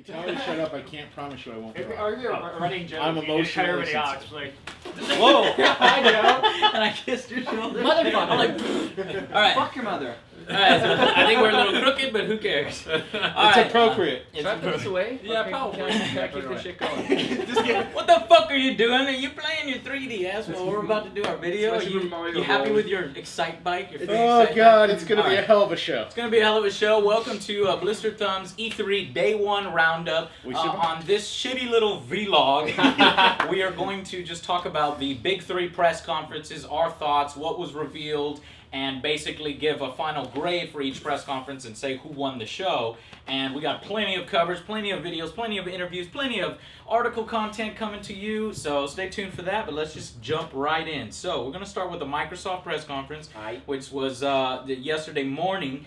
Tell her to shut up. I can't promise you I won't. Or you're a running joke. I'm you just emotionally cut everybody off. sensitive. Like, Whoa! I know. And I kissed your shoulder. Motherfucker. I'm like, all right. Fuck your mother. All right, so I think we're a little crooked, but who cares? All It's right, appropriate. it's Should I put this away? Yeah, Okay, probably. Can I keep this shit going? What the fuck are you doing? Are you playing your 3DS while we're about to do our video? Are you happy with your Excite Bike? Your Oh Excite God, Bike? it's gonna All be a right. hell of a show. It's gonna be a hell of a show. Welcome to Blister Thumb's E3 Day 1 Roundup. On this shitty little vlog, we are going to just talk about the big 3 press conferences, our thoughts, what was revealed, and basically give a final grade for each press conference and say who won the show. And we got plenty of coverage, plenty of videos, plenty of interviews, plenty of article content coming to you, so stay tuned for that, but let's just jump right in. So we're going to start with the Microsoft press conference, which was yesterday morning.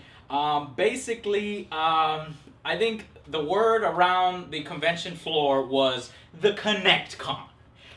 Basically, I think the word around the convention floor was the ConnectCon.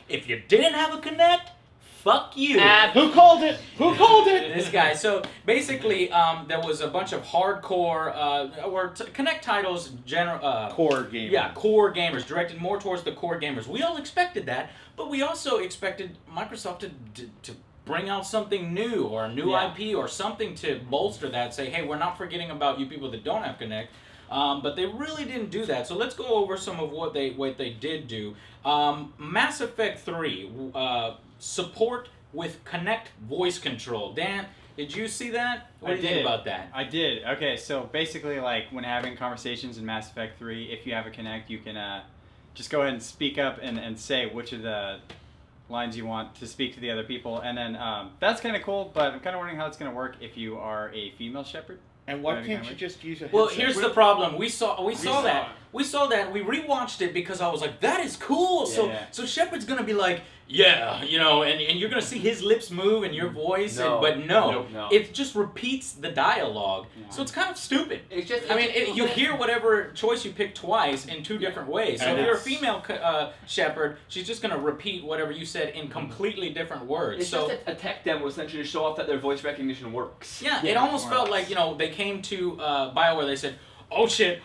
If you didn't have a Connect, fuck you. Who called it? Who called it? This guy. So basically, there was a bunch of hardcore, or Connect titles, Core gamers. Yeah, core gamers, directed more towards the core gamers. We all expected that, but we also expected Microsoft to bring out something new, or a new IP, or something to bolster that. Say, hey, we're not forgetting about you people that don't have Connect. But they really didn't do that. So let's go over some of what they did do. Mass Effect 3, support with Connect voice control. Dan, did you see that? What do you think about that? I did. Okay, so basically, like, when having conversations in Mass Effect 3, if you have a Connect, you can just go ahead and speak up and say which of the lines you want to speak to the other people. And then that's kind of cool, but I'm kind of wondering how it's going to work if you are a female shepherd. And why can't you just use a headset? Well, here's the problem. We saw that. We rewatched it because I was like, that is cool. So Shepard's gonna be like, yeah, you know, and you're gonna see his lips move and your voice, but no, it just repeats the dialogue. Yeah. So it's kind of stupid. It's just, you hear whatever choice you pick twice in 2 different ways. So if you're a female Shepard, she's just gonna repeat whatever you said in completely different words. It's just a tech demo essentially to show off that their voice recognition works. Yeah, it almost felt like, you know, they came to BioWare, they said, oh shit,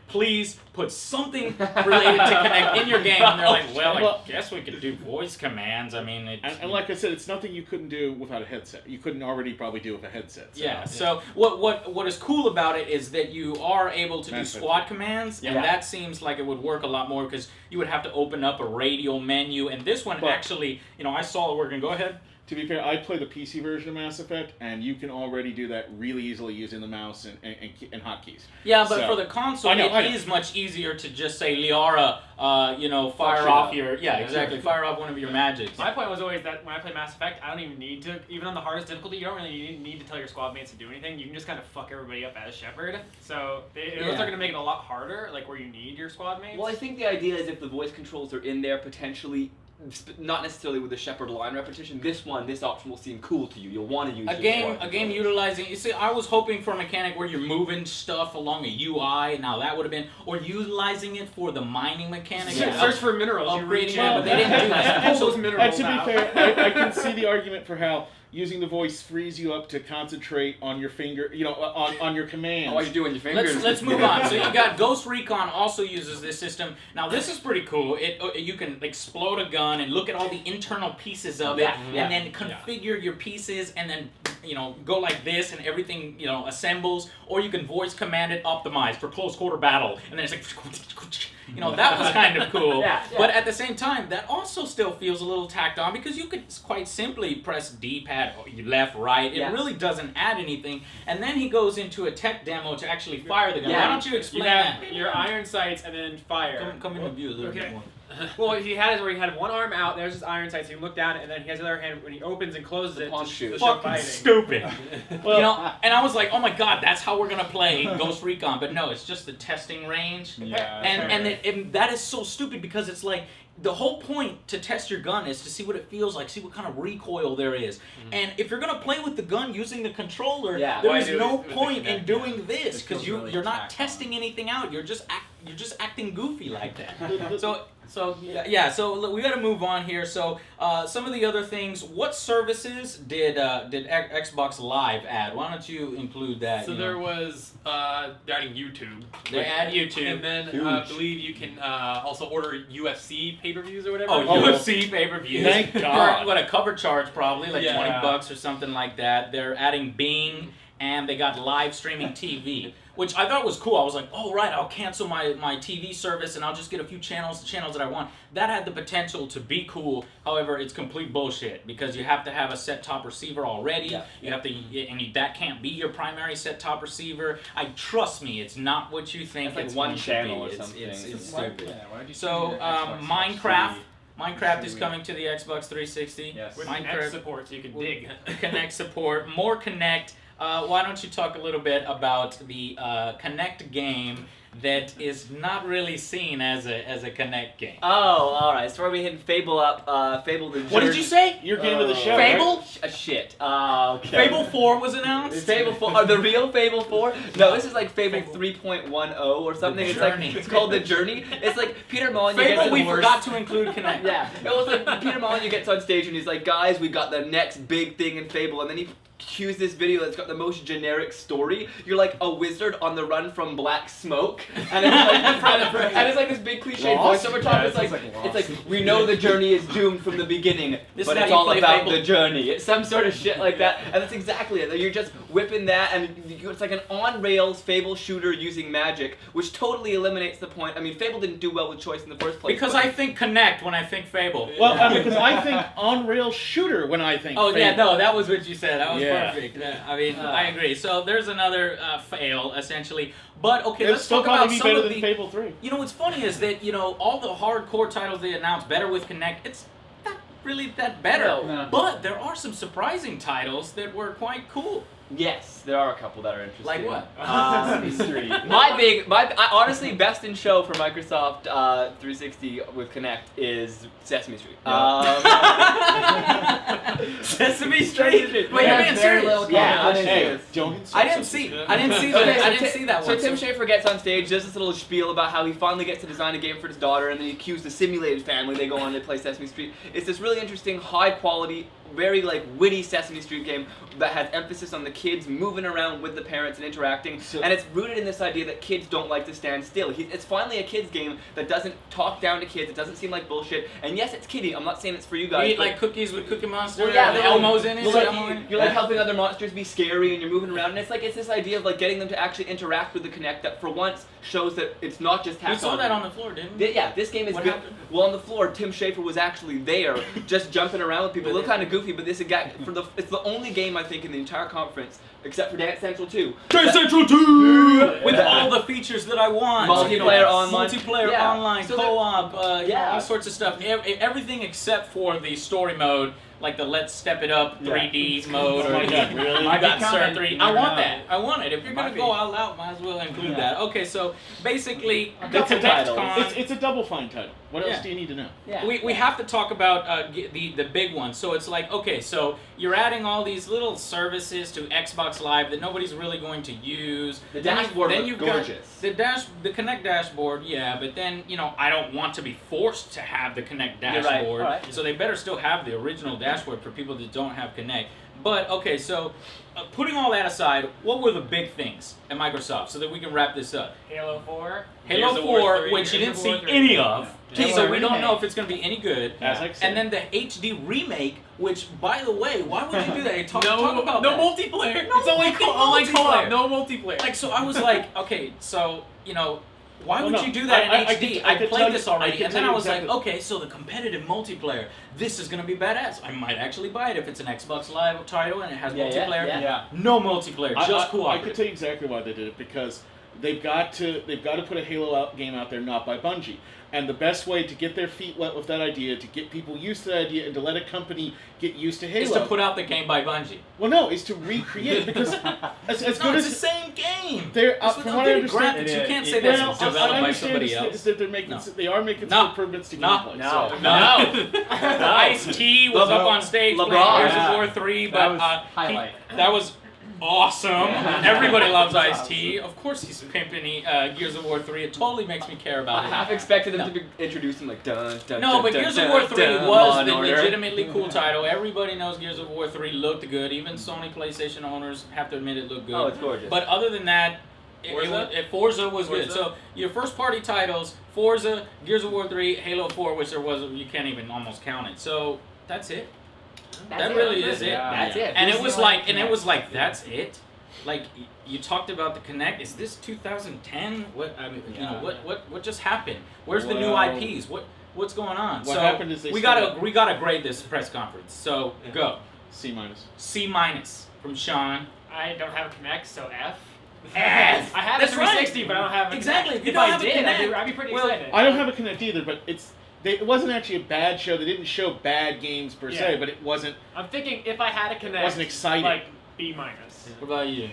please put something related to Connect in your game. And they're like, well, I guess we could do voice commands. I mean, and like I said, it's nothing you couldn't do without a headset. You couldn't already probably do with a headset. So. Yeah, so what is cool about it is that you are able to do squad commands, and that seems like it would work a lot more because you would have to open up a radial menu, and this one actually, you know, I saw it working. Go ahead. To be fair, I play the PC version of Mass Effect, and you can already do that really easily using the mouse and hotkeys. Yeah, but for the console, it is much easier to just say, Liara, you know, fire off your... Yeah, exactly. Fire off one of your magics. My point was always that when I play Mass Effect, I don't even need to, even on the hardest difficulty, you don't really need to tell your squad mates to do anything. You can just kind of fuck everybody up as Shepard. So it looks like going to make it a lot harder, like where you need your squad mates. Well, I think the idea is if the voice controls are in there, potentially... not necessarily with the Shepard line repetition. This option will seem cool to you. You'll want to use a game utilizing. You see, I was hoping for a mechanic where you're moving stuff along a UI. Now that would have been, or utilizing it for the mining mechanic. Search for minerals. Upgrading it, but they didn't do that. Pull those minerals to be fair, I can see the argument for how using the voice frees you up to concentrate on your finger, you know, on your commands. Oh, what you do on your fingers. Let's move on. So you got Ghost Recon also uses this system. Now this is pretty cool. You can explode a gun and look at all the internal pieces of it, and then configure your pieces, and then go like this, and everything assembles. Or you can voice command it, optimize for close quarter battle, and then it's like. That was kind of cool. But at the same time, that also still feels a little tacked on because you could quite simply press D-pad, left, right. It really doesn't add anything. And then he goes into a tech demo to actually fire the gun. Why don't you explain that? Your iron sights and then fire. Come into view a little bit more. Well, he had it where he had one arm out. There's his iron sights. He looked down, and then he has the other hand when he opens and closes it. Fucking stupid. And I was like, oh my god, that's how we're gonna play Ghost Recon. But no, it's just the testing range. Yeah. And that is so stupid because it's like the whole point to test your gun is to see what it feels like, see what kind of recoil there is. And if you're gonna play with the gun using the controller, there is no point in doing this because you're not testing anything out. You're just you're just acting goofy like that. So look, we got to move on here. So some of the other things. What services did Xbox Live add? Why don't you include that? So there was they're adding YouTube. They add YouTube, and then I believe you can also order UFC pay-per-views or whatever. Oh, UFC pay-per-views. Thank God. For what, a cover charge probably, like Yeah. $20 or something like that. They're adding Bing, and they got live streaming TV, which I thought was cool. I was like, oh, right, I'll cancel my TV service, and I'll just get a few channels, the channels that I want. That had the potential to be cool. However, it's complete bullshit, because you have to have a set-top receiver already. Yeah. You have to, that can't be your primary set-top receiver. Trust me, it's not what you think It's like it's one going to channel be. or something. It's Why- stupid. yeah, why did you So, do Xbox Minecraft. TV? Minecraft is coming to the Xbox 360. Yes. With Minecraft Kinect support, so you can dig. Kinect support, more Kinect. Why don't you talk a little bit about the Kinect game that is not really seen as a Kinect game? Oh, all right. So we hitting Fable up. Fable the. What did you say? Your game of the show. Fable? Right? A shit. Okay. Fable 4 was announced? Fable 4, the real Fable 4? No, this is like Fable 3.10 or something. The It's Journey. like, it's called The Journey. It's like Peter Molyneux gets Fable, we on forgot to include Kinect. Yeah, it was like Peter Molyneux gets on stage and he's like, guys, we got the next big thing in Fable, and then he cues this video that's got the most generic story. You're like a wizard on the run from black smoke, and it's like, and it's like this big cliche Lost? voiceover talk. Yeah, It's it like, sounds like it's Lost. like we know the journey is doomed from the beginning, This but is it's how you all play about Fable. the journey. It's some sort of shit like that, and that's exactly it. You're just whipping that, and it's like an on-rails Fable shooter using magic, which totally eliminates the point. I mean, Fable didn't do well with choice in the first place. Because but- I think Kinect when I think Fable. Well, because I think on-rail shooter when I think. Oh, yeah, Fable. no, that was what you said. That was Yeah. perfect. I mean, I agree. So there's another fail, essentially. But, okay, It's let's still talk about probably some better of than the... Fable 3. You know, what's funny is that, all the hardcore titles they announced better with Kinect, it's not really that better. No. But there are some surprising titles that were quite cool. Yes, there are a couple that are interesting. Like what? Street. I honestly, best in show for Microsoft 360 with Kinect is Sesame Street. Sesame Street? Wait, you're being serious? Yeah, I'm Hey, serious. don't I didn't see that. I didn't see that So one. Tim Schafer gets on stage, does this little spiel about how he finally gets to design a game for his daughter, and then he cues the simulated family. They go on to play Sesame Street. It's this really interesting, high quality, very like witty Sesame Street game that has emphasis on the kids moving around with the parents and interacting, and it's rooted in this idea that kids don't like to stand still. It's finally a kids game that doesn't talk down to kids. It doesn't seem like bullshit. And yes, it's kiddie. I'm not saying it's for you You guys. eat but- like cookies with Cookie Monster Well, yeah, and they're Elmo's in it. You're like, Elmo in it? you're like helping other monsters be scary, and you're moving around, and it's this idea of like getting them to actually interact with the Kinect that for once shows that it's not just We tactile. saw that on the floor, didn't we? Yeah, this game is What good. happened? Well, on the floor, Tim Schafer was actually there, just jumping around with people. It looked kind of goofy, but this guy, it's the only game I think in the entire conference, except for Dance Central 2. Dance Central 2! With all the features that I want. Multiplayer online. Multiplayer Yeah. online, So co-op, yeah. all sorts of stuff. Everything except for the story mode, like the Let's Step It Up 3D mode. Oh my God, really? I got Might be Sir coming. 3. You I never want know. that. I want it. If you're going Might to go be. all out, might as well include Yeah. that. Okay, so basically, the Couple titles. ConnectCon... It's a Double Fine title. What Yeah. else do you need to know? Yeah. We have to talk about the big one. So it's like, okay, so you're adding all these little services to Xbox Live that nobody's really going to use. The Then dashboard then looks you've gorgeous. got the Kinect dashboard, yeah, but then, I don't want to be forced to have the Kinect You're right. dashboard. All right. So they better still have the original dashboard for people that don't have Kinect. But, okay, so putting all that aside, what were the big things at Microsoft so that we can wrap this up? Halo 4. Halo Gears of War 4, 3, which you Gears didn't of see War 3. any of. Yeah. So we don't Remake. know if it's going to be any good. As I said. And then the HD remake, which, by the way, why would you do that? Talk No, about no that. multiplayer. No it's only fucking online co-op. multiplayer. No multiplayer. Like, so I was like, okay, so, why would Well, no, you do that in I HD? could I tell played you- this I already, could and then tell I you was like, exactly- okay, so the competitive multiplayer, this is going to be badass. I might actually buy it if it's an Xbox Live title and it has Yeah, yeah, multiplayer. yeah. Yeah. No multiplayer, just I could cooperative. tell you exactly why they did it, because they've got to put a Halo game out there not by Bungie. And the best way to get their feet wet with that idea, to get people used to that idea, and to let a company get used to Halo, Is to put out the game by Bungie. well, no, is to recreate it, because as It's good not as the same game. they're It's with from what I updated understand, graphics. You it can't is. say It- this well, is I developed by understand somebody is else. that they're making No. they are making No. some improvements to No. gameplay. No. So. Ice-T was up on stage LeBron. playing Gears of Yeah. War 3, That but was highlight. that was awesome. Everybody loves Ice-T. Of course he's pimping Gears of War 3. It totally makes me care about I it. half expected them to be introducing like dun dun. No, dun, but dun, Gears dun, of War 3 dun, was Law and the Order. legitimately cool title. Everybody knows Gears of War 3 looked good. Even Sony PlayStation owners have to admit it looked good. Oh, it's gorgeous. But other than that, Forza was good. Forza? So your first party titles, Forza, Gears of War 3, Halo 4, which there was, you can't even almost count it. So that's it. That really is it. That's it. And it was like, that's it. Like you talked about the Kinect. Is this 2010? What I mean, you know, what just happened? Where's the new Well, IPs? What's going on? what so happened is they we started- gotta grade this press conference. So go C minus. C minus from Sean. I don't have a Kinect, so F. F. I have That's a 360, right. but I don't have a Exactly. Kinect. If you If don't I have a did, Kinect- I'd be pretty well, excited. I don't have a Kinect either, but it wasn't actually a bad show. They didn't show bad games per se, Yeah. but it wasn't. I'm thinking if I had a Kinect, It wasn't exciting. like B minus. What about you?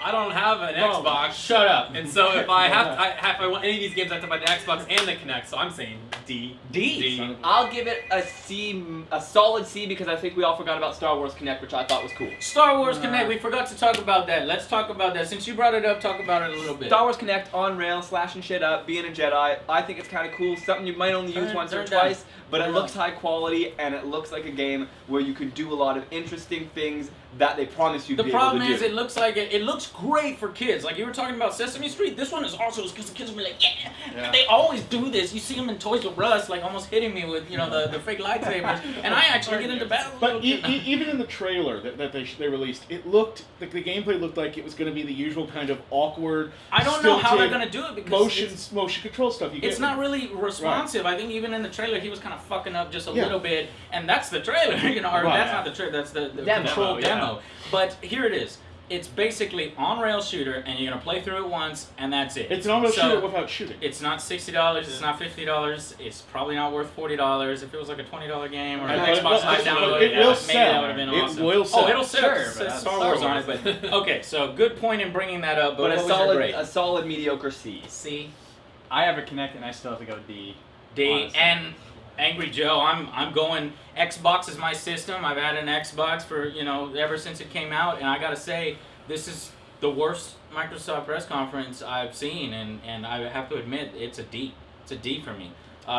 I don't have an Oh, Xbox. Shut up. And so if I if I want any of these games, I have to buy the Xbox and the Kinect. So I'm saying D. D. I'll give it a C, a solid C, because I think we all forgot about Star Wars Kinect, which I thought was cool. Star Wars Connect. We forgot to talk about that. Let's talk about that. Since you brought it up, talk about it a little bit. Star Wars Kinect on rail, slashing shit up, being a Jedi. I think it's kind of cool. Something you might only use once or turn down. twice, but it Turn looks high quality and it looks like a game where you can do a lot of interesting things that they promise you to The be able problem to is, do. it looks like it looks great for kids. Like you were talking about Sesame Street. This one is also because the kids will be like, yeah. They always do this. You see them in Toys R Us, like almost hitting me with the fake lightsabers, and I actually get into battle. But even in the trailer that they released, it looked the gameplay looked like it was going to be the usual kind of awkward. I don't know how they're stilted gonna do it because motion control stuff. it's not really responsive. I think even in the trailer, he was kind of fucking up just a Yeah. little bit, and that's the trailer, or Right. that's not the trailer. That's the Demo, control yeah. demo. But here it is. It's basically on-rail shooter, and you're gonna play through it once, and that's it. It's an almost So, shooter without shooting. It's not $60. It's not $50. It's probably not worth $40. If it was like a $20 game or an But- Xbox but- Live but download, it will maybe sell. that would have been It awesome. will sell. Oh, it'll sell. Sure, It but says that's Star Star Wars on Wars. it. But okay, so good point in bringing that up. But, but what a was your solid, grade? a solid mediocre C. C, I have a Kinect and I still have to go D. D, honestly. and Angry Joe. I'm going. Xbox is my system. I've had an Xbox for ever since it came out, and I gotta say this is the worst Microsoft press conference I've seen, and I have to admit it's a D. It's a D for me.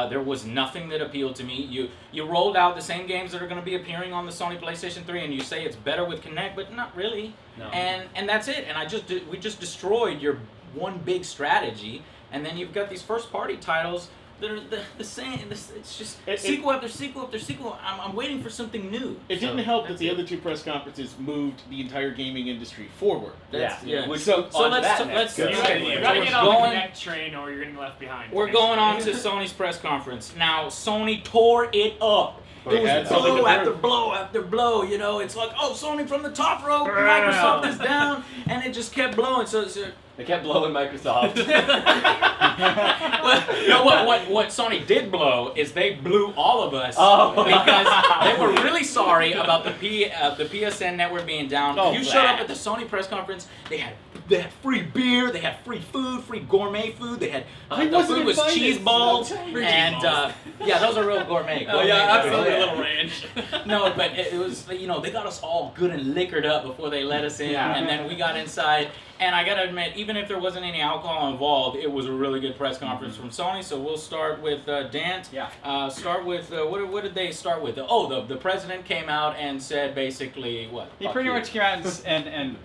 There was nothing that appealed to me. You rolled out the same games that are going to be appearing on the Sony PlayStation 3, and you say it's better with Kinect, but not really. No. And that's it. And we just destroyed your one big strategy, and then you've got these first party titles that are the same. It's just sequel after sequel after sequel. I'm waiting for something new. It didn't help that the other two press conferences moved the entire gaming industry forward. Yeah. Which So let's Good. You so gotta we're get on the going- Kinect train, or you're getting left behind. We're going on to Sony's press conference. Now, Sony tore it up. They It was had something blow to after prove. blow after blow. It's like, oh, Sony from the top rope, Microsoft is down, and it just kept blowing. So They kept blowing Microsoft. what Sony did blow is they blew all of us Oh. because they were really sorry about the PSN network being down. Oh, If you showed up at the Sony press conference, they had free beer, they had free food, free gourmet food. They had I the wasn't food was invited. cheese balls, Free cheese and balls. yeah, those are real gourmet. Oh yeah, absolutely, Yeah. a little ranch. No, but it was, they got us all good and liquored up before they let us in, Yeah. and then we got inside. And I gotta admit, even if there wasn't any alcohol involved, it was a really good press conference from Sony. So we'll start with Dant. Yeah. Start with what did they start with? The president came out and said basically what? He Fuck pretty you. much came out and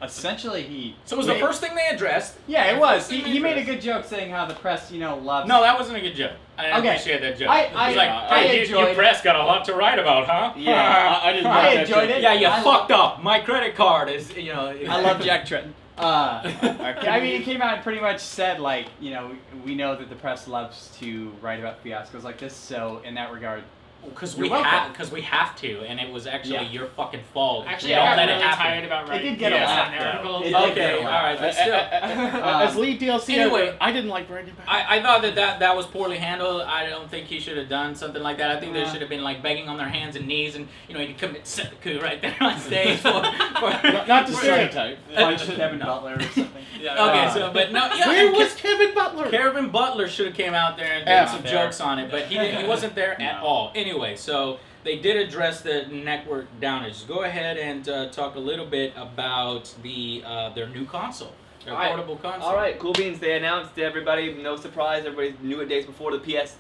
essentially he. So it was the made- first thing they addressed. Yeah, it was. First thing He they made a addressed. good joke saying how the press, loves. No, that wasn't a good joke. I didn't Okay. appreciate that joke. I- It was like, I hey, you enjoyed it. press got a lot to write about, huh? Yeah, I didn't. I like that enjoyed joke. it. Yeah, you I fucked up. My credit card is, I love Jack Tretton. I mean, he came out and pretty much said, we know that the press loves to write about fiascos like this, so in that regard, Because You're we welcome. have to, and it was actually Yeah. your fucking fault. Actually, Don't I got let it really happen. tired about writing did get a PSN laugh, though. articles. It did get Okay, a all laugh. right, but still. As lead DLC, Anyway. I didn't like Brandon. I thought that was poorly handled. I don't think he should have done something like that. I think they should have been like begging on their hands and knees, and he could commit seppuku right there on stage for Not to stereotype. punch Kevin Butler or something. Yeah, Okay, so but no, yeah. Where and was Kevin Butler? Kevin Butler should have came out there and did Yeah. some Fair. jokes on it, but he wasn't there at No. all. Anyway, so they did address the network downage. Go ahead and talk a little bit about their new console, their portable console. All right, cool beans. They announced to everybody, no surprise, everybody knew it days before, the PS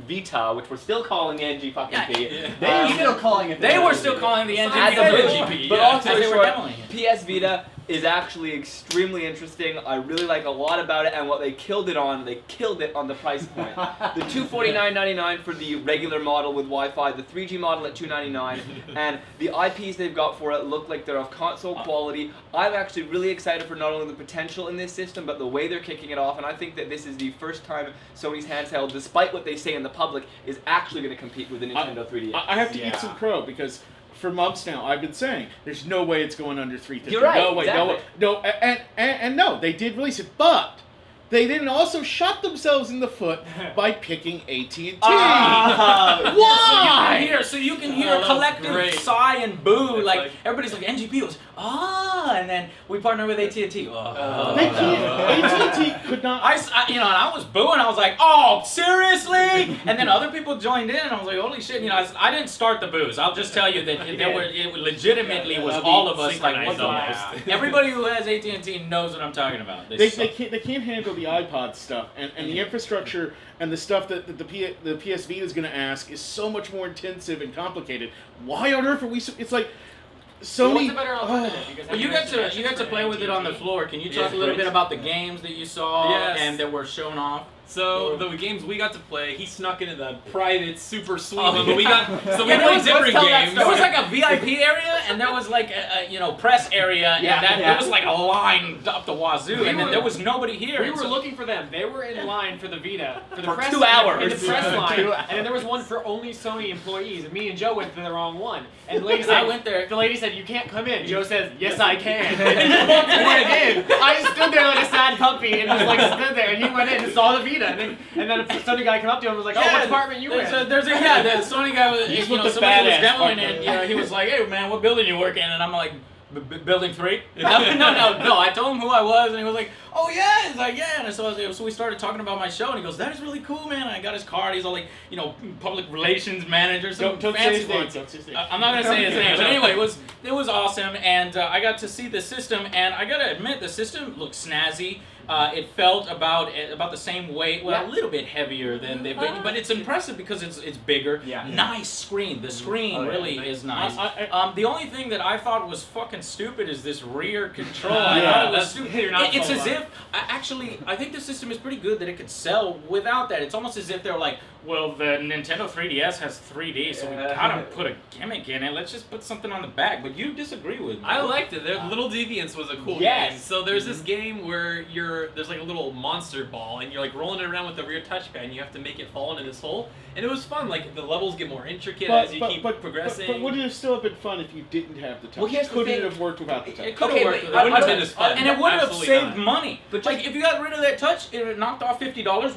Vita, which we're still calling the NG fucking P. They were still calling it. They were still calling the NG As the a NGP, but yeah, also as they in were short, demoing it. PS Vita is actually extremely interesting. I really like a lot about it, and what they killed it on the price point. The $249.99 for the regular model with Wi-Fi, the 3G model at $299, and the IPs they've got for it look like they're of console quality. I'm actually really excited for not only the potential in this system, but the way they're kicking it off, and I think that this is the first time Sony's handheld, despite what they say in the public, is actually going to compete with the Nintendo 3DS. I have to eat some crow because for months now I've been saying there's no way it's going under 350. You're right, No way, exactly. no, and no, they did release it, but they didn't also shot themselves in the foot by picking AT&T. Why? So you can hear a collective sigh and boo. Like everybody's like NGP was and then we partnered with AT&T. They can't. AT&T could not. And I was booing. I was like, oh, seriously? And then other people joined in, and I was like, holy shit. I didn't start the boos. I'll just tell you that it legitimately was all of us like, what the Everybody who has AT&T knows what I'm talking about. They can't handle the iPod stuff, and the infrastructure and the stuff that the PS Vita is going to ask is so much more intensive and complicated. Why on earth are we? It's like Sony. What's a better alternative? Well, you got to play with it on the floor. Can you talk a little bit about the games that you saw and that were shown off? So the games we got to play, he snuck into the private super suite. But we got we played different games. There was like a VIP area, and there was like a press area, and there was like a line up the wazoo, and then there was nobody here. We were looking for them. They were in line for the Vita for press 2 hours. in the press line, and then there was one for only Sony employees. And me and Joe went to the wrong one. And the lady said, I went there. The lady said, "You can't come in." Joe says, "Yes, I can." And he walked in. I stood there like a sad puppy and just like stood there, and he went in and saw the Vita, and then a Sony guy came up to him and was like, "Oh, what department you in?" The Sony guy was, somebody was demoing it. He was like, "Hey man, what building you work in?" And I'm like, Building 3? No. I told him who I was, and he was like, "Oh yeah." He's like, "Yeah." And so we started talking about my show, and he goes, "That is really cool, man." And I got his card. He's all like, public relations manager, some fancy one. I'm not gonna say his name, but anyway, it was awesome, and I got to see the system, and I gotta admit, the system looks snazzy. It felt about the same weight, a little bit heavier than but it's impressive because it's bigger. Yeah. Nice screen. The screen really is nice. The only thing that I thought was fucking stupid is this rear control. I thought it was stupid. It's as if I think the system is pretty good that it could sell without that. It's almost as if they're like, well, the Nintendo 3DS has 3D, so we gotta put a gimmick in it. Let's just put something on the back. But you disagree with me. I liked it. Little Deviants was a cool game. So there's this game where there's like a little monster ball, and you're like rolling it around with the rear touchpad, and you have to make it fall into this hole. And it was fun. Like the levels get more intricate as you keep progressing. But would it have still have been fun if you didn't have the touch? Well, Could it have worked without the touch? It could have worked. It wouldn't have been as fun. And it would have Absolutely saved not. money. But like, if you got rid of that touch, if it knocked off $50,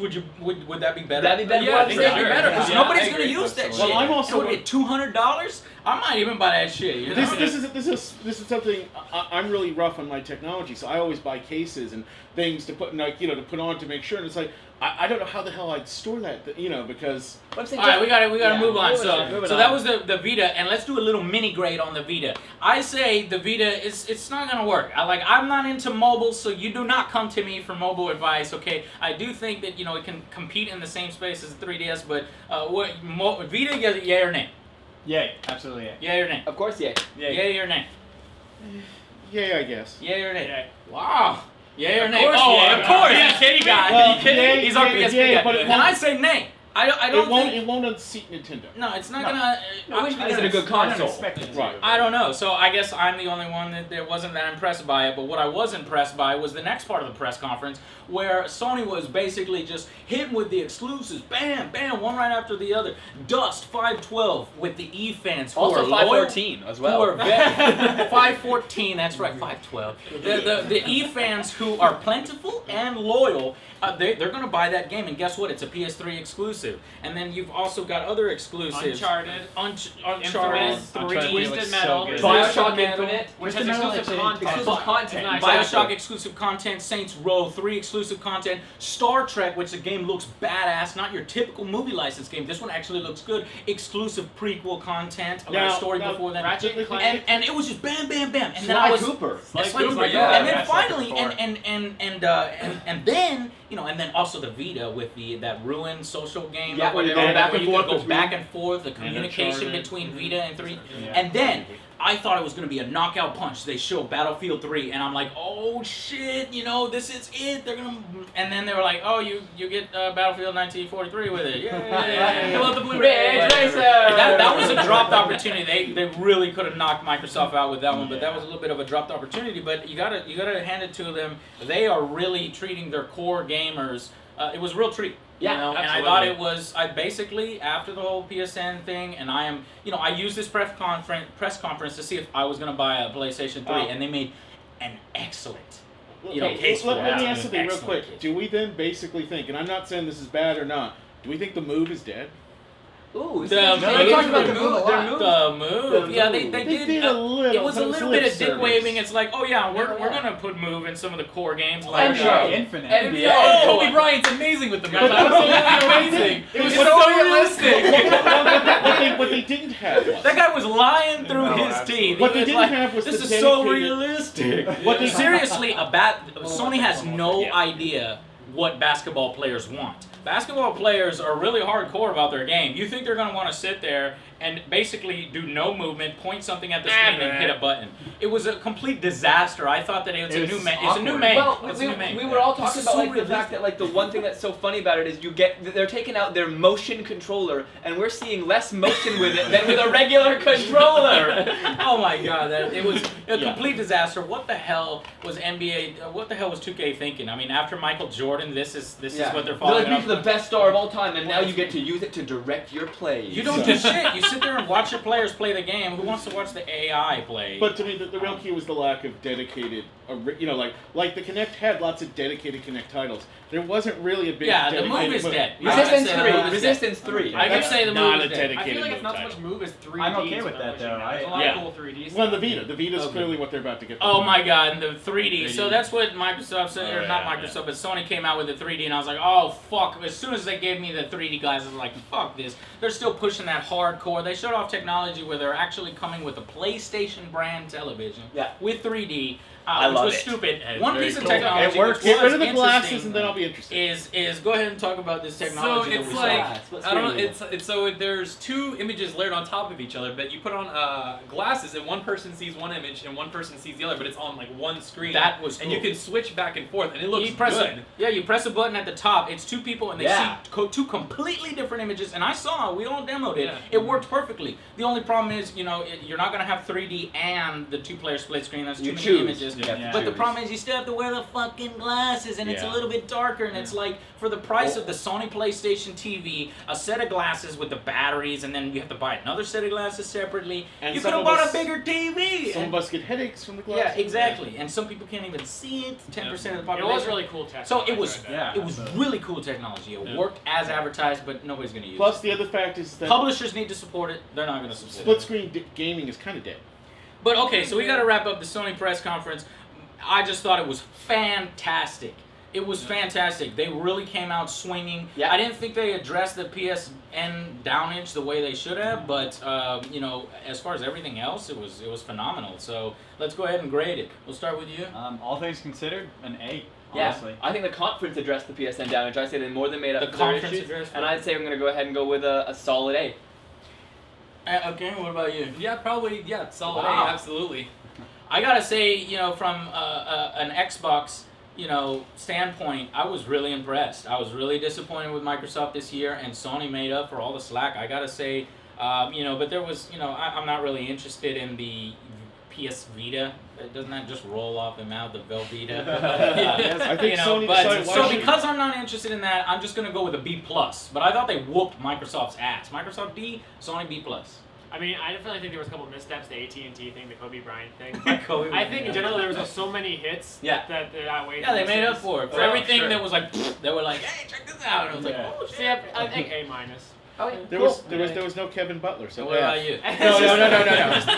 would that be better? That'd be better. Yeah, I think that'd be better because Yeah, nobody's I gonna agree. use that Well, shit. I'm also and with $200, I might even buy that shit. This is something I'm really rough on my technology, so I always buy cases and things to put to put on to make sure. And it's like I don't know how the hell I'd store that, because. All right, we gotta move on. So that was the Vita, and let's do a little mini grade on the Vita. I say the Vita it's not gonna work. I'm not into mobile, so you do not come to me for mobile advice. Okay, I do think that it can compete in the same space as the 3DS, but Vita, yay or nay? Yay, absolutely yay. Yay or nay? Of course, yeah. Yay or nay? Yeah, I guess. Yay or nay? Yay. Wow. Yay or nay? Of course, of course. Yeah, Kitty guy. Well, Are you kidding? He's our PSP yay, guy. but it And won't- I say nay. I don't think It won't unseat Nintendo. No, it's not gonna. Is it a good console? Right. I don't know. So I guess I'm the only one that wasn't that impressed by it. But what I was impressed by was the next part of the press conference, where Sony was basically just hitting with the exclusives, bam, bam, one right after the other. Dust 512 with the E-fans who Also are 514 as well. Who are 514. That's right, 512. The E-fans who are plentiful and loyal. They're going to buy that game, and guess what? It's a PS3 exclusive. exclusive. And then you've also got other exclusives. Uncharted. Uncharted Infamous, 3D. Twisted Metal. good. Bioshock Metal, Infinite. Which Twisted has Metal exclusive actually- content. Exclusive content. Nice. Bioshock exclusive content, Saints Row 3 exclusive content, Star Trek, which the game looks badass, not your typical movie license game. This one actually looks good. Exclusive prequel content, a little story before that. Ratchet and Clank. And it was just bam, bam, bam. And then Sly I was Cooper. Sly Cooper, Cooper, yeah. And then Yeah, Sly finally, Cooper. and then and then also the Vita with that ruined social game. Yeah, where you where go back and you forth could go between- back and forth, the communication Uncharted. between Vita and 3. Yeah. And then I thought it was going to be a knockout punch. They show Battlefield 3, and I'm like, oh shit, this is it. They're gonna, and then they were like, oh, you get Battlefield 1943 with it. Yeah. Fill out the Blu-ray. Ridge Racer. That was a dropped opportunity. They really could have knocked Microsoft out with that one, but that was a little bit of a dropped opportunity. But you gotta hand it to them. They are really treating their core gamers. It was a real treat. Yeah, and I thought it was. I basically, after the whole PSN thing, and I am, I used this press conference to see if I was gonna buy a PlayStation 3, and they made an excellent. Case Let for me it. ask something real Excellent quick. case. Do we then basically think, and I'm not saying this is bad or not, do we think the Move is dead? Ooh, The they talked about the move. Their move. The move. Yeah, they They did. did a little. It was a it was little lip bit of dick service. waving. It's like, oh yeah, we're Yeah. gonna put Move in some of the core games. And Infinite. NBA. Oh, Kobe Bryant's amazing with the move. Guys, Absolutely amazing. It was It's so realistic. What they didn't have was. That guy was lying through No, his absolutely. teeth. What He they was didn't like, have was this the is so dedicated- realistic. What they Seriously, Sony has no idea what basketball players want. Basketball players are really hardcore about their game. You think they're going to want to sit there and basically do no movement, point something at the screen, and hit a button. It was a complete disaster. I thought that it's a new main. It's a new main. Well, It's a new main. we were all This talking is about so the fact that the one thing that's so funny about it is they're taking out their motion controller and we're seeing less motion with it than with a regular controller. Oh my god, it was a Yeah. complete disaster. What the hell was NBA? What the hell was 2K thinking? I mean, after Michael Jordan, this is what they're They're following like, up. the best star of all time, and now you get to use it to direct your plays. You don't do shit. You sit there and watch your players play the game. Who wants to watch the AI play? But to me, the real key was the lack of dedicated, like the Kinect had lots of dedicated Kinect titles. There wasn't really a big. Yeah, the dedicated move is move. dead. Resistance I would say the 3. move is dead. Resistance 3. I could say the not move a is dead. dedicated I feel like move it's not so title. much move as 3D. I'm okay with that, though. There's a lot Yeah. of cool 3D stuff. Well, the Vita's Okay. clearly what they're about to get. Oh my god, and the 3D. 3D. So that's what Microsoft said, or Oh, not yeah, Microsoft, but Sony came out with the 3D, and I was like, oh fuck. As soon as they gave me the 3D glasses, I was like, fuck this. They're still pushing that hardcore. They showed off technology where they're actually coming with a PlayStation brand television with 3D. I which love was it. stupid. Yeah, it's One very piece of cool. technology. It works. which Get rid was of the glasses, interesting and then I'll be interested. Is go ahead and talk about this technology. So that it's we like saw. I don't know. It's so there's two images layered on top of each other, but you put on glasses and one person sees one image and one person sees the other, but it's on like one screen. That was and you cool. can switch back and forth, and it looks You press good. you press a button at the top. It's two people, and they Yeah. see two completely different images. And I saw, we all demoed it. Yeah. It worked perfectly. The only problem is, you're not gonna have 3D and the two-player split screen. That's too You many choose. images. You have to But the choose. problem is, you still have to wear the fucking glasses, and it's a Yeah. little bit darker. And it's like, for the price of the Sony PlayStation TV, a set of glasses with the batteries, and then you have to buy another set of glasses separately. And You some could have of bought us- a bigger TV. Some And- of us get headaches from the glasses. yeah, exactly. And some people can't even see it. 10% of the It population. was really cool tech. So it was, Yeah. it was really cool technology. It worked as advertised, but nobody's going to use Plus, it. the other fact is that Publishers need to support it. They're not going to support split it. screen gaming is kind of dead. But okay, so we got to wrap up the Sony press conference. I just thought it was fantastic. It was fantastic. They really came out swinging. Yeah. I didn't think they addressed the PSN downage the way they should have, but as far as everything else, it was phenomenal. So let's go ahead and grade it. We'll start with you. All things considered, an A. Yeah, Honestly. I think the conference addressed the PSN damage. I say they more than made up The for their conference issues, addressed and it. I'd say I'm going to go ahead and go with a solid A. Okay, what about you? Yeah, probably. Yeah, solid Wow. A, absolutely. I gotta say, from an Xbox, standpoint, I was really impressed. I was really disappointed with Microsoft this year, and Sony made up for all the slack. I gotta say, but there was, I'm not really interested in the PS Vita. Doesn't that just roll off the mouth, the Velveeta? I think Sony decided why so should- because I'm not interested in that, I'm just gonna go with a B+. But I thought they whooped Microsoft's ass. Microsoft D, Sony B+. I mean, I definitely think there was a couple missteps, the AT&T thing, the Kobe Bryant thing. Kobe I think in general there was just so many hits Yeah. that they outweighed. Yeah, they the made up misses. for it. For Oh, everything sure. that was like, they were like, hey, check this out. And I was like, oh, shit. See, I think A minus. Oh, yeah. There was no Kevin Butler. So So what about you?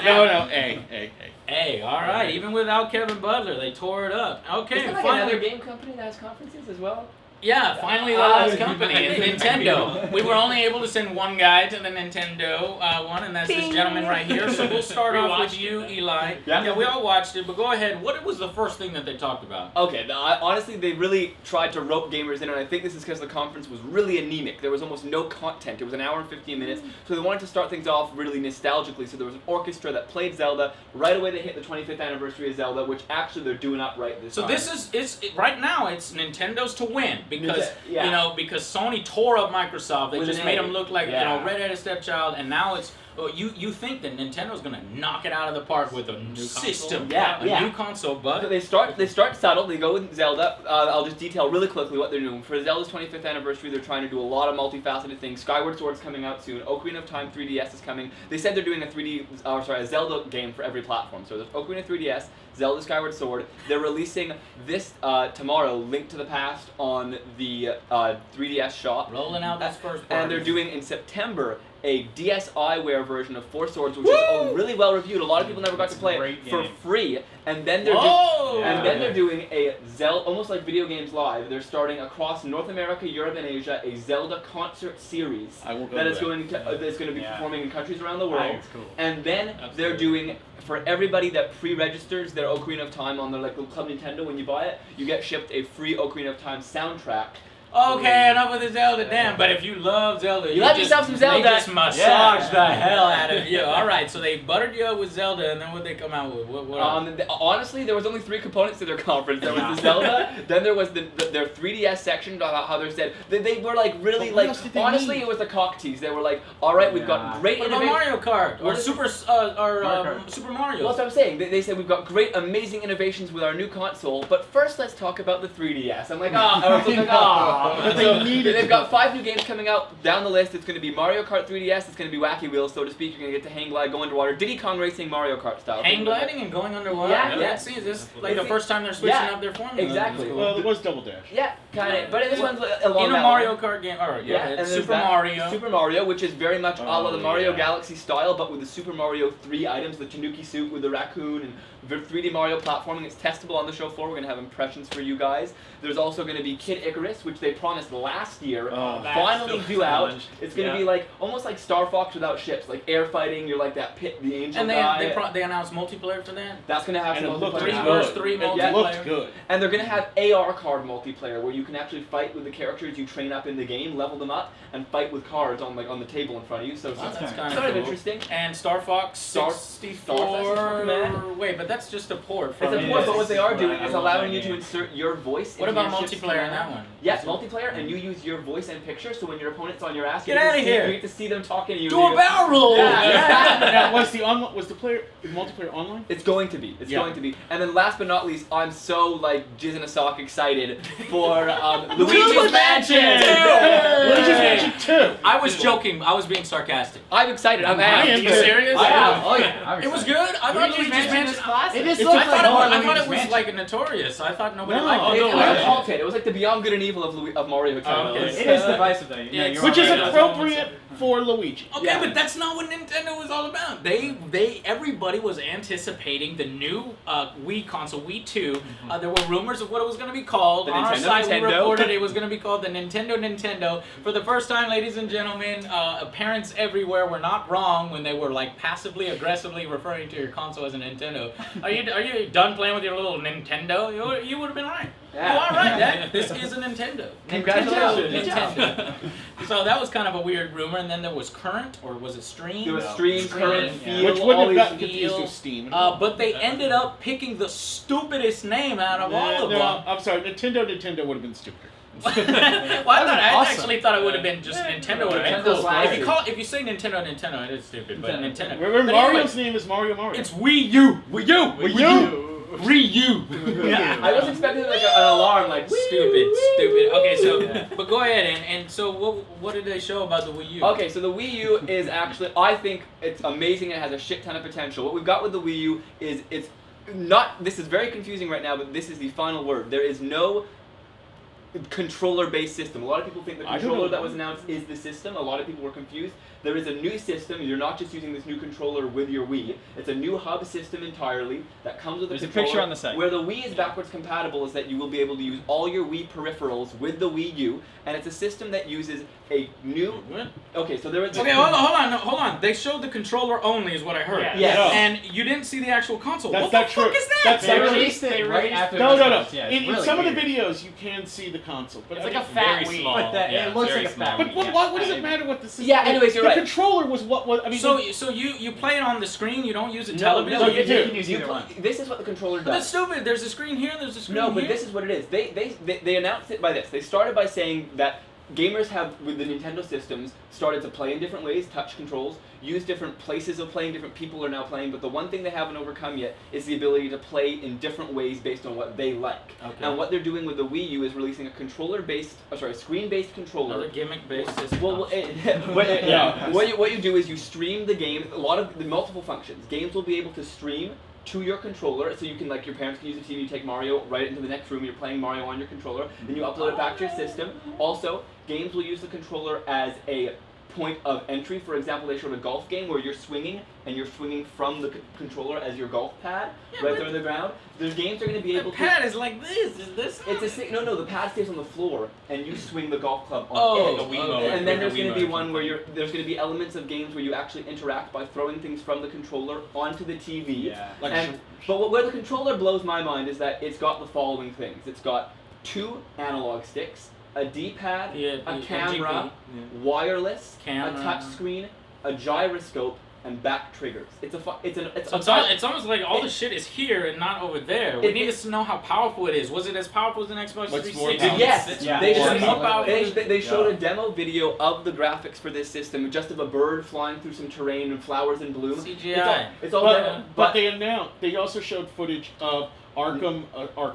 No. A. Hey, all right. Even without Kevin Butler, they tore it up. Okay, Isn't there like finally. another game company that has conferences as well? Yeah, finally the last company is Nintendo. We were only able to send one guy to the Nintendo one, and that's this gentleman right here. So we'll start off with you, Eli. Yeah, we all watched it, but go ahead. What was the first thing that they talked about? Okay, honestly, they really tried to rope gamers in, and I think this is because the conference was really anemic. There was almost no content. It was an hour and 15 minutes, so they wanted to start things off really nostalgically. So there was an orchestra that played Zelda. Right away, they hit the 25th anniversary of Zelda, which actually they're doing up right this time. So this is right now. It's Nintendo's to win because Yeah. because Sony tore up Microsoft. They With just an made A. them look like Yeah. redheaded stepchild, and now it's. Oh, you think that Nintendo's gonna knock it out of the park with a new system, Yeah, a new console, So but they start subtle. They go with Zelda. I'll just detail really quickly what they're doing. For Zelda's 25th anniversary, they're trying to do a lot of multifaceted things. Skyward Sword's coming out soon. Ocarina of Time 3DS is coming. They said they're doing a Zelda game for every platform. So there's Ocarina 3DS, Zelda Skyward Sword. They're releasing this tomorrow, Link to the Past on the 3DS shop. rolling out this first part. And they're doing in September a DSiWare version of Four Swords, which is really well reviewed. A lot of people never got to play it for free. And then they're doing a Zelda, almost like Video Games Live. They're starting across North America, Europe, and Asia a Zelda concert series that is going to be performing in countries around the world. Cool. And then they're doing for everybody that pre-registers their Ocarina of Time on their little Club Nintendo. When you buy it, you get shipped a free Ocarina of Time soundtrack. Okay, enough with the Zelda, damn. But if you love Zelda, You love yourself some Zelda. They just massage the hell out of you. All right, so they buttered you up with Zelda, and then what they come out with? What Honestly, there was only 3 components to their conference. There was the Zelda, then there was their 3DS section about how they said they were like really But what like else did they honestly need? it was the cock tease. They were like, all right, we've got great What about innovation. Mario Kart or What is Super Well, Mario? that's what I'm saying. They said we've got great, amazing innovations with our new console, but first let's talk about the 3DS. I'm like, But they needed They've got 5 new games coming out down the list. It's going to be Mario Kart 3DS. It's going to be Wacky Wheels, so to speak. You're going to get to hang glide, go underwater, Diddy Kong Racing, Mario Kart style. Hang gliding and going underwater. Yeah. See, this is like the first time they're switching up their formula. Exactly. Well, it was Double Dash. Yeah, kind of. But this one's along In a that Mario line. Kart game. All right, Yeah, yeah. and Super there's Mario. Super Mario, which is very much a la the Mario yeah. Galaxy style, but with the Super Mario 3 items, the Tanuki suit with the raccoon, and the 3D Mario platforming. It's testable on the show floor. We're going to have impressions for you guys. There's also going to be Kid Icarus, which they promised last year. Finally due out. It's going to be like almost like Star Fox without ships, like air fighting. You're like that pit, the angel And guy. they announced multiplayer for that. That's going to have And some it looked multiplayer. 3 versus 3 It multiplayer. looked good. And they're going to have AR card multiplayer where you can actually fight with the characters you train up in the game, level them up, and fight with cards on the table in front of you. So That's it's kind sort of cool. interesting. And Star Fox Star 64. Fox is fucking mad. Wait, but that's just a port It's from. a port, but what they are doing is I love allowing that you to game. insert your voice What into about your ship's multiplayer in that command. one? Yes, multiplayer, and you use your voice and picture, so when your opponent's on your ass, Get you get outta to see- here. you get to see them talking to you. Do a barrel roll! Yeah. Now, was the multiplayer online? It's going to be. It's Yeah. going to be. And then last but not least, I'm so like jizz in a sock excited for Luigi's Mansion. Luigi's Mansion 2. I was joking. I was being sarcastic. I'm excited. I'm I happy. am Are you too. serious? I am. Oh yeah. I'm It was excited. good. I thought Luigi's Mansion. It is It's looks like like I more thought Luigi's it was Mansion. like notorious. I thought nobody No. liked it. Oh, It no, was I- halted. It was like the Beyond Good and Evil of Mario titles. Okay. It is divisive though. Yeah, You're Which is right. appropriate for Luigi. Okay, Yeah. but that's not what Nintendo was all about. Everybody was anticipating the new Wii console, Wii 2. There were rumors of what it was going to be called. The On our Nintendo site, we Nintendo. reported it was going to be called the Nintendo. For the first time, ladies and gentlemen, parents everywhere were not wrong when they were like passively aggressively referring to your console as a Nintendo. Are you done playing with your little Nintendo? You would have been right. Yeah. You are right, Dad. This is a Nintendo. Congratulations. Nintendo. So that was kind of a weird rumor, and then there was Current, or was it Stream? There was Stream, Current, Yeah. Feel, Which wouldn't all have these- gotten confused with Steam. But they ended up picking the stupidest name out of all of No, them. I'm sorry. Nintendo would have been stupider. Well, I awesome. actually thought it would have been just Nintendo would have been Nintendo's cool. classic. If you say Nintendo, it is stupid, but Nintendo. Remember, But Mario's anyway, name is Mario. it's Wii U. Wii U. Wii U. Wii U. I was expecting like an alarm, going like Stupid. Okay, so but go ahead and so what did they show about the Wii U? Okay, so the Wii U is actually, I think it's amazing. It has a shit ton of potential. What we've got with the Wii U is it's not. This is very confusing right now, but this is the final word. There is no controller-based system. A lot of people think the controller that was announced is the system. A lot of people were confused. There is a new system. You're not just using this new controller with your Wii. It's a new hub system entirely that comes with a controller. There's a picture on the site. Where the Wii is backwards compatible is that you will be able to use all your Wii peripherals with the Wii U, and it's a system that uses a new. Okay, so there is. Okay, hold on. They showed the controller only, is what I heard. Yeah. Yes. And you didn't see the actual console. That's what not the true. fuck is that? That's They not true. released it right after. No. Yeah, In really some of the weird. videos, you can see the console, but It's I like a mean, fat very Wii. small. But that, Yeah, it looks very like a small. fat But Wii, what does it matter what the system? Yeah, anyways, you're right. The controller was what I mean. So you play it on the screen. You don't use a No, television. no, you do. You can use either one. This is what the controller But that's does. stupid. There's a screen here. There's a screen No, here. but this is what it is. They announced it by this. They started by saying that gamers have, with the Nintendo systems, started to play in different ways, touch controls, use different places of playing, different people are now playing, but the one thing they haven't overcome yet is the ability to play in different ways based on what they like. Okay. And what they're doing with the Wii U is releasing a screen-based controller. Another gimmick-based system. What you do is you stream the game. A lot of the multiple functions. Games will be able to stream to your controller, so you can, like, your parents can use the TV, you take Mario right into the next room, you're playing Mario on your controller, then you upload it back to your system. Also, games will use the controller as a point of entry. For example, they showed a golf game where you're swinging, and you're swinging from the controller as your golf pad, right there on the ground. The games are going to be able The to... pad is like this. Is this? No, the pad stays on the floor, and you swing the golf club on Oh, it. the Wii mode. And then Like there's the going Wii to be mode. one where there's going to be elements of games where you actually interact by throwing things from the controller onto the TV. Yeah. But where the controller blows my mind is that it's got the following things. It's got 2 analog sticks, a D-pad, a camera, wireless, Camera. a touch screen, a gyroscope, and back triggers. It's almost like all the shit is here and not over there. We need to know how powerful it is. Was it as powerful as an Xbox What's 360? more powerful? Yes, Yeah. they, Or showed, more powerful. they showed a demo video of the graphics for this system, just of a bird flying through some terrain and flowers in bloom. CGI. It's all demo, But they also showed footage of Arkham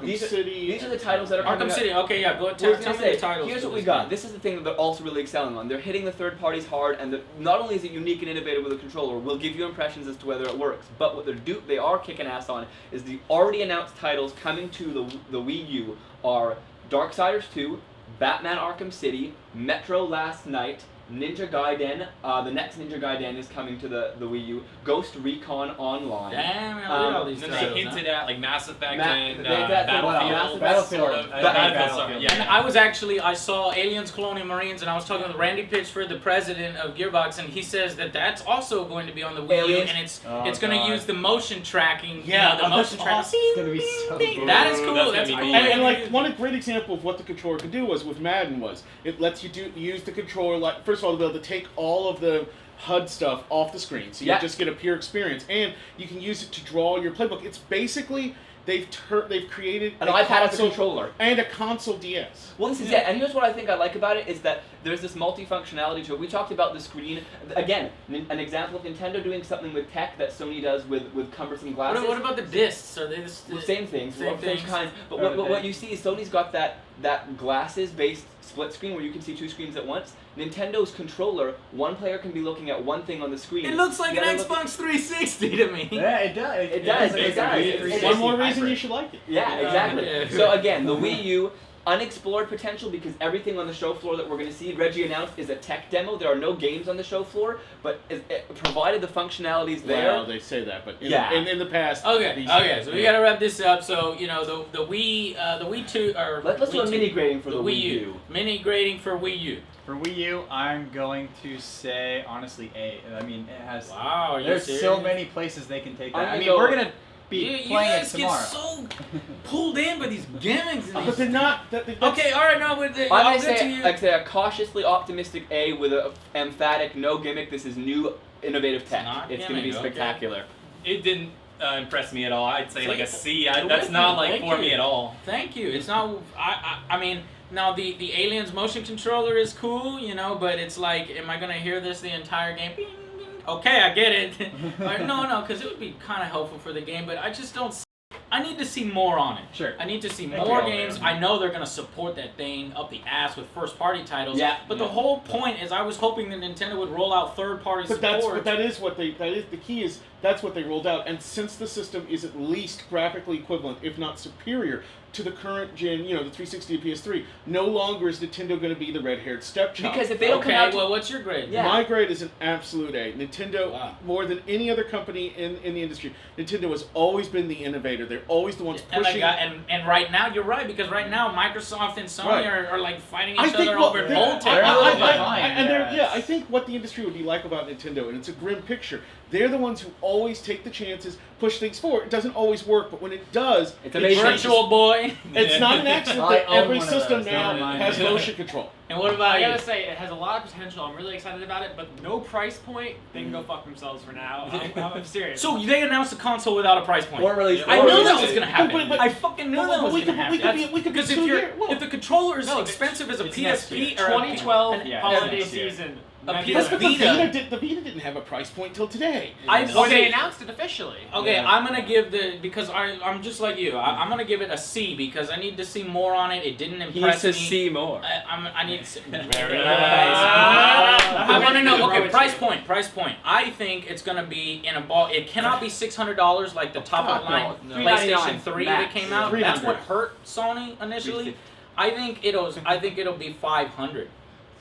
These are- City. these are the titles that are coming Arkham out. City. Okay, yeah. Go I was tell gonna me say, the titles. here's for what we this got. game. This is the thing that they're also really excelling on. They're hitting the third parties hard, and not only is it unique and innovative with a controller, will give you impressions as to whether it works, but what they are kicking ass on is the already announced titles coming to the Wii U are Darksiders 2, Batman Arkham City, Metro Last Night, Ninja Gaiden. The next Ninja Gaiden is coming to the Wii U. Ghost Recon Online. Damn, I read all these And titles. they hinted at like Mass Effect and Battlefield. Battlefield, sort of. Battlefield. Sorry, And yeah. I saw Aliens Colonial Marines, and I was talking with Randy Pitchford, the president of Gearbox, and he says that that's also going to be on the Wii U, Aliens? and it's Oh, it's going to God. use the motion tracking. Yeah, the motion tracking. awesome. It's gonna be so cool. That is cool. That's That's gonna be cool. cool. And like one great example of what the controller can do was with Madden was it lets you use the controller like first of all to be able to take all of the HUD stuff off the screen, so you Yeah. just get a pure experience, and you can use it to draw your playbook. It's basically they've created An a iPad as a console controller. and a console DS. Well, this is it. And here's what I think I like about it is that there's this multi-functionality to it. We talked about the screen. Again, an example of Nintendo doing something with tech that Sony does with cumbersome glasses. What about the discs? Are they Well, same things, Same same things. kinds. But Or what you see is Sony's got that glasses-based split screen where you can see 2 screens at once. Nintendo's controller, one player can be looking at one thing on the screen. It looks like the an other look- Xbox 360 to me. Yeah, it does. It does, it does. It's One more reason you should like it. Yeah, exactly. Yeah. So again, the Wii U, unexplored potential because everything on the show floor that we're going to see, Reggie announced, is a tech demo. There are no games on the show floor, but provided the functionalities there. Well, they say that, but Yeah. in the past. Okay, so we gotta wrap this up. So the Wii 2 or Let's do a Wii 2, mini grading for the Wii U. Mini grading for Wii U. For Wii U, I'm going to say honestly A. I mean, it has. Wow, are you There's serious? so many places they can take that. I'm I gonna mean, go- we're gonna be You playing it guys get tomorrow. so pulled in by these gimmicks. And But these... they're not. That's, Okay, all right, no, but I'm I'll gonna get to say, you. I'd say a cautiously optimistic A with a emphatic no gimmick. This is new, innovative tech. not It's going to be gimmick, okay. spectacular. It didn't impress me at all. I'd say like a C. You're That's with not me. like Thank for you. me at all. Thank you. It's not. I mean, now the Aliens motion controller is cool, but it's like, am I gonna hear this the entire game? Bing, bing. Okay, I get it. No, because it would be kind of helpful for the game, but I just don't. I need to see more on it. Sure. I need to see Okay. more games. I know they're gonna support that thing up the ass with first-party titles. Yeah. But the whole point is, I was hoping that Nintendo would roll out third-party support. But that is the key is that's what they rolled out. And since the system is at least graphically equivalent, if not superior, to the current gen, the 360 and PS3, no longer is Nintendo going to be the red-haired stepchild. Because if they don't come Okay, out, well, what's your grade? Yeah. My grade is an absolute A. Nintendo, Wow. more than any other company in the industry, Nintendo has always been the innovator. They're always the ones And, pushing. and right now, you're right, because right now, Microsoft and Sony Right. are like fighting I each think other what over they- old I- technology. I think what the industry would be like about Nintendo, and it's a grim picture, they're the ones who always take the chances, push things forward. It doesn't always work, but when it does, It's amazing. Virtual Boy. It's not an accident I that own every one of system those, now never mind. has motion control. And what about I you? gotta say, it has a lot of potential. I'm really excited about it, but no price point. They can go fuck themselves for now. I'm serious. So they announced a console without a price point. or release. I or knew release that was it. gonna happen. but- I fucking knew that was we gonna could happen. we could be Because if 2 you're years. Well, if the controller is No, expensive as a it's next PSP year. or 2012 Yeah, holiday next year. season. A Maybe PS but like- the Vita didn't have a price point till today. I Or they okay. announced it officially. Okay, Yeah. I'm gonna give because I'm just like you. I'm gonna give it a C because I need to see more on it. It didn't He needs impress to me. see more. I need to. Very nice. nice. I want to know. Agree Okay, with price you. point. Price point. I think it's gonna be in a ball. It cannot be $600 like the top of the line no. PlayStation 399 3 that max. came out. 300. That's what hurt Sony initially. I think it'll be 500.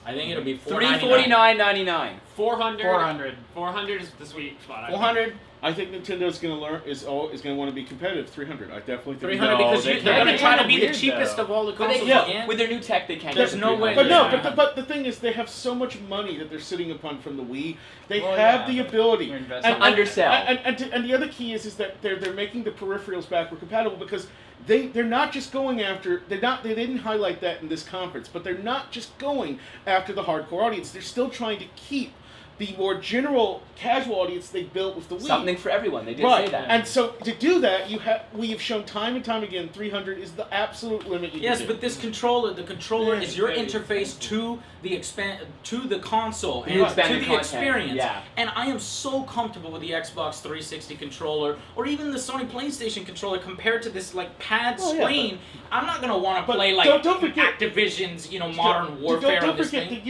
I think it'll be 499. $349.99. 400. 400. 400 is the sweet spot. I think. 400. I think Nintendo's going to is going to want to be competitive. 300. I definitely think. 300 No, because they they're gonna can't. try to be the Weird, cheapest though. of all the But they consoles Yeah. again. With their new tech, they can't. There's get no to way. 300. But but the thing is, they have so much money that they're sitting upon from the Wii. They Well, have yeah, the but ability they're investing. To undersell. And the other key is that they're making the peripherals backward compatible because they're not just going after they didn't highlight that in this conference, but they're not just going after the hardcore audience. They're still trying to keep the more general casual audience they built with the Wii. Something for everyone. They did Right, say that. and so to do that, we have shown time and time again, 300 is the absolute limit you Yes, can do. but the controller Yeah, is your maybe. interface to the console You and to expanded the content, experience. yeah. And I am so comfortable with the Xbox 360 controller or even the Sony PlayStation controller compared to this like pad Well, yeah, screen. I'm not gonna want to but play like don't forget- Activision's Modern Warfare Don't on this forget, thing.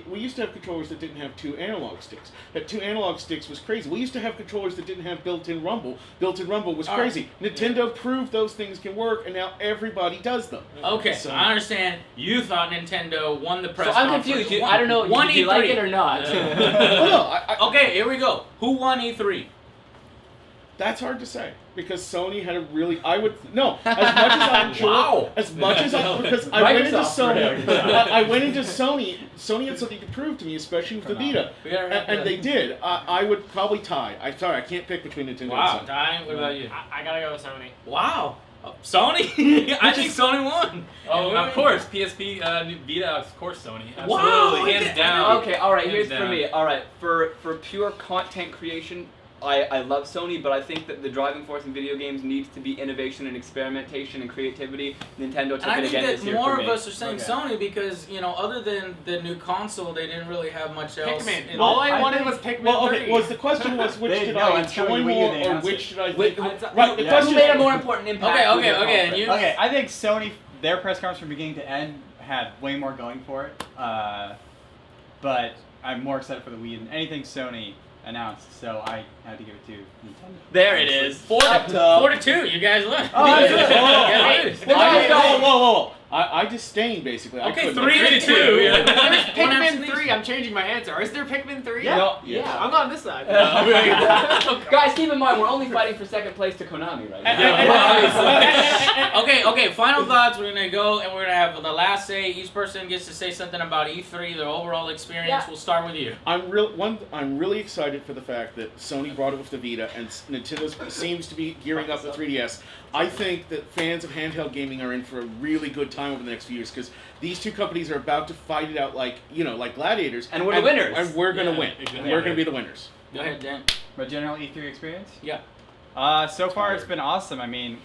we used to have controllers that didn't have 2 analog sticks. That 2 analog sticks was crazy. We used to have controllers that didn't have built-in rumble. Built-in rumble was All crazy. right. Nintendo proved those things can work, and now everybody does them. Okay, So- I understand. You thought Nintendo won the press So I'm conference. confused. I don't know. Won Do you like E3. it or not? Well, no, Okay, here we go. Who won E E3? that's hard to say because Sony had a really. I would no as much as I enjoy Wow. as much as I because I went into Microsoft Sony. for him. I went into Sony. Sony had something to prove to me, especially with the Vita, We gotta wrap it and up. they did. I would probably tie. I'm sorry, I can't pick between Nintendo Wow, and Sony. Ty, what about you? I gotta go with Sony. Wow. Sony? I think Sony won. Oh, of course, PSP, Vita, of course, Sony. Wow, Absolutely, look hands at- down. Okay, all right. Hands Here's for down. me. All right, for pure content creation, I love Sony, but I think that the driving force in video games needs to be innovation and experimentation and creativity. Nintendo took And I it think again that this year more for of me. us are saying Okay. Sony because, other than the new console, they didn't really have much else. Pikmin. in All it. I I wanted think- was Pikmin Well, 3. okay. Was the question was which They- did no, I I'm showing enjoy Wii U, more, they or announced which it. did I Wait, think? it's- Right. The Yeah. question Who made a more important impact? Okay, with the and conference? you? Okay, I think Sony, their press conference from beginning to end had way more going for it. But I'm more excited for the Wii than anything Sony announced, so I had to give it to Nintendo. There it is. 4-2, you guys look. Oh, that's good. Yeah, Whoa, yeah. whoa, I disdain basically. I Okay, couldn't- 3-2. There's One Pikmin absent. 3. I'm changing my answer. Is there Pikmin 3? Yeah. No. Yeah. I'm on this side. Guys, keep in mind, we're only fighting for second place to Konami right now. Okay, final thoughts. We're gonna go and we're gonna have the last say. Each person gets to say something about E3, their overall experience. Yeah. We'll start with you. I'm really excited for the fact that Sony brought it with the Vita, and Nintendo seems to be gearing up the 3DS. I think that fans of handheld gaming are in for a really good time over the next few years because these two companies are about to fight it out like gladiators. And we're the winners. And we're gonna Yeah, win. exactly. We're gonna be the winners. Go ahead, Dan. My general E3 experience? Yeah. So far it's been awesome. I mean,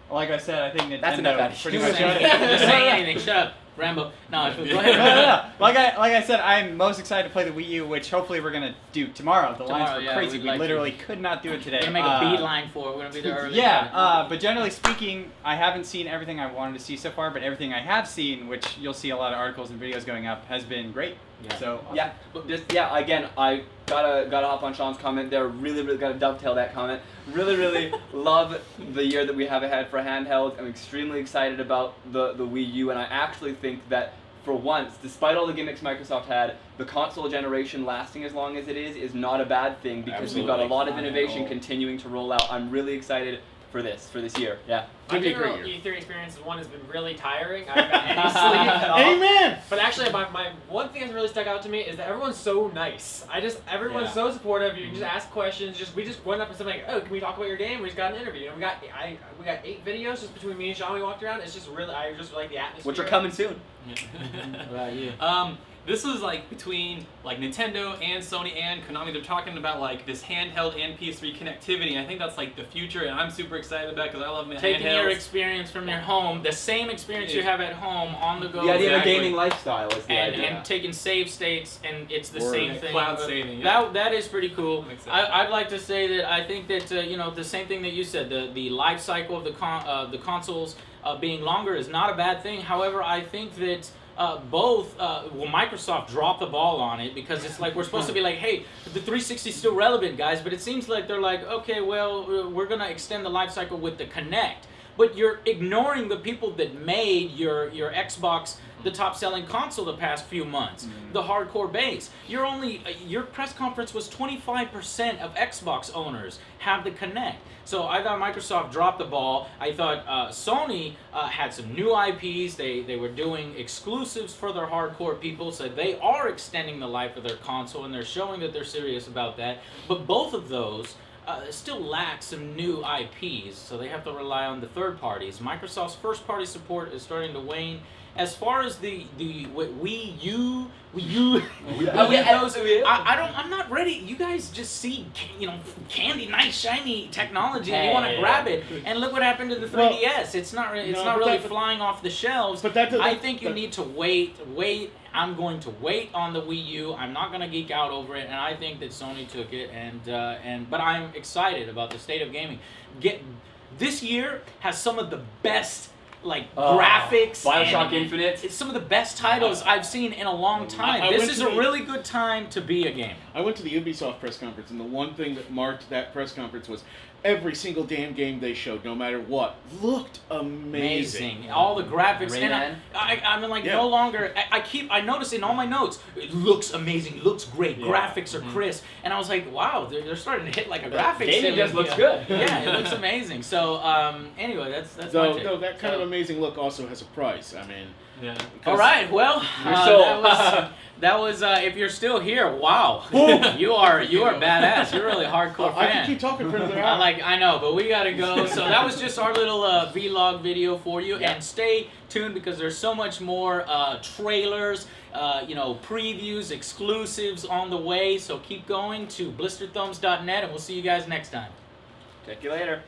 like I said, I think That's enough Nintendo attitude. pretty Just much say anything. Just say anything. Shut up. Rambo. No, go No, ahead. no. Like I said, I'm most excited to play the Wii U, which hopefully we're gonna do tomorrow. The lines Tomorrow, were yeah, crazy. we'd We like literally could not do it today. We're gonna make a beeline for it. We're gonna be there early. Yeah, but generally speaking, I haven't seen everything I wanted to see so far, but everything I have seen, which you'll see a lot of articles and videos going up, has been great. Yeah. So Yeah, again, I gotta hop on Sean's comment there. Really gotta dovetail that comment. Really love the year that we have ahead for handhelds. I'm extremely excited about the Wii U, and I actually think that for once, despite all the gimmicks Microsoft had, the console generation lasting as long as it is not a bad thing because we've got a lot of innovation continuing to roll out. I'm really excited for this year. Yeah. My It'll be a great general year. E3 experience one has been really tiring. I haven't got any sleep at all. Amen. But actually, my one thing that's really stuck out to me is that everyone's so nice. Everyone's Yeah. so supportive. You can just ask questions. We just went up and said like, oh, can we talk about your game? We just got an interview. And we got 8 videos just between me and Sean. We walked around. It's just really, I just like the atmosphere. Which are coming soon. What about you? This was like between like Nintendo and Sony and Konami. They're talking about like this handheld and PS3 connectivity. I think that's like the future, and I'm super excited about because I love my Taking handhelds. your experience from your home, the same experience you have at home on the go. The idea of a Exactly. gaming lifestyle is the and, idea. and taking save states, and it's the Word. same thing. Cloud saving, yeah. That is pretty cool. I'm excited. I'd like to say that I think that the same thing that you said, the life cycle of the consoles being longer is not a bad thing. However, I think that Microsoft dropped the ball on it because it's like we're supposed to be like, hey, the 360 is still relevant, guys, but it seems like they're like, okay, well, we're gonna extend the life cycle with the Kinect. But you're ignoring the people that made your Xbox the top-selling console the past few months, the hardcore base. Your press conference was 25% of Xbox owners have the Kinect. So I thought Microsoft dropped the ball. I thought Sony had some new IPs. They were doing exclusives for their hardcore people, so they are extending the life of their console, and they're showing that they're serious about that. But both of those still lack some new IPs, so they have to rely on the third parties. Microsoft's first party support is starting to wane. As far as the Wii U, I'm not ready. You guys just see, candy, nice, shiny technology, and you want to grab it. And look what happened to the 3DS. It's not really flying off the shelves. But I think you need to wait. I'm going to wait on the Wii U. I'm not going to geek out over it, and I think that Sony took it. But I'm excited about the state of gaming. This year has some of the best graphics. Bioshock and Infinite. It's some of the best titles I've seen in a long time. This is a really good time to be a gamer. I went to the Ubisoft press conference, and the one thing that marked that press conference was every single damn game they showed, no matter what, looked amazing. All the graphics. Rayman. And I'm like, Yeah. no longer. I notice in all my notes, it looks amazing, it looks great, graphics are crisp, and I was like, wow, they're starting to hit like a graphics. Gaming just looks good. Yeah, it looks amazing. So anyway, that's my So take. no, that kind of amazing look also has a price. I mean, Yeah. All right, well, that was if you're still here, wow, you are badass. You're a really hardcore I fan. can keep talking for another hour. I know, but we gotta go. So that was just our little vlog video for you, and stay tuned because there's so much more trailers, previews, exclusives on the way. So keep going to blisterthumbs.net, and we'll see you guys next time. Check you later.